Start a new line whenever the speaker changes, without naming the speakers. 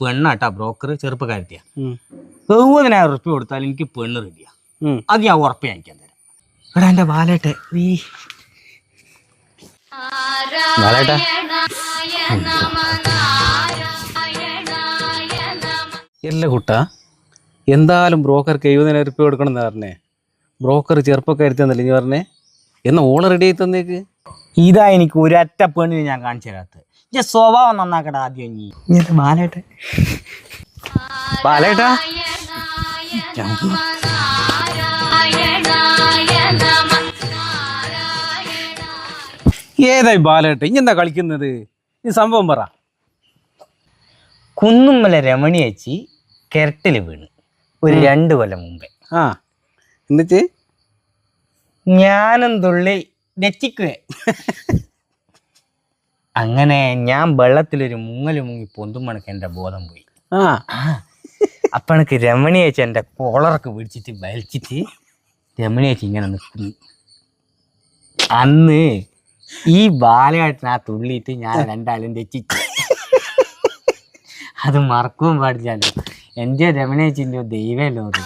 പെണ്ണാട്ടാ broker ചെറുപ്പക്കാരത്തിയാ. 70,000 ഉറുപ്പ്യ കൊടുത്താൽ എനിക്ക് പെണ്ണ് റെഡിയാ. അത് ഞാൻ ഉറപ്പ് വാങ്ങിക്കാൻ തരാം. എടാ എന്റെ ബാലേട്ടെ ബാലേട്ടാ
അല്ല കുട്ടാ, എന്തായാലും ബ്രോക്കർക്ക് 70,000 ഉറുപ്പ്യ കൊടുക്കണം എന്ന് പറഞ്ഞേ. ബ്രോക്കർ ചെറുപ്പക്കാരത്തിന്നല്ലേ നീ പറഞ്ഞേ? എന്നാ ഓള് റെഡി ആയി തന്നേക്ക്.
ഇതാ എനിക്ക് ഒരൊറ്റ പെണ്ണിന് ഞാൻ കാണിച്ചു തരാത്തത്. ഞാൻ സ്വഭാവം നന്നാക്കട്ടെ ആദ്യം. നീ ബാലേട്ടെ ബാലേട്ടാ
ഏതായി ബാലേട്ട ഇനി എന്താ കളിക്കുന്നത്? ഈ സംഭവം പറ.
കുന്നുമ്മല രമണി ചേച്ചി കിരട്ടില് വീണ് ഒരു 2 കൊല്ലം മുമ്പേ.
എന്നിട്ട്
ഞാനും തുള്ളി നെറ്റിക്കുവേ. അങ്ങനെ ഞാൻ വെള്ളത്തിലൊരു മുങ്ങല് മുങ്ങി പൊന്തുമ്പണക്ക് എൻ്റെ ബോധം പോയി. അപ്പൊ എനിക്ക് രമണി ചേച്ചി എൻ്റെ കോളറൊക്കെ പിടിച്ചിട്ട് വലിച്ചിട്ട് രമണി ചേച്ചി ഇങ്ങനെ നിൽക്കുന്നു. അന്ന് ഈ ബാലയാട്ടിന് ആ തുള്ളിയിട്ട് ഞാൻ 2 തെറ്റിച്ചു. അത് മറക്കുവാൻ പാടില്ലല്ലോ. എൻ്റെ രമണി ചേച്ചിൻ്റെ ദൈവമല്ലോ അത്.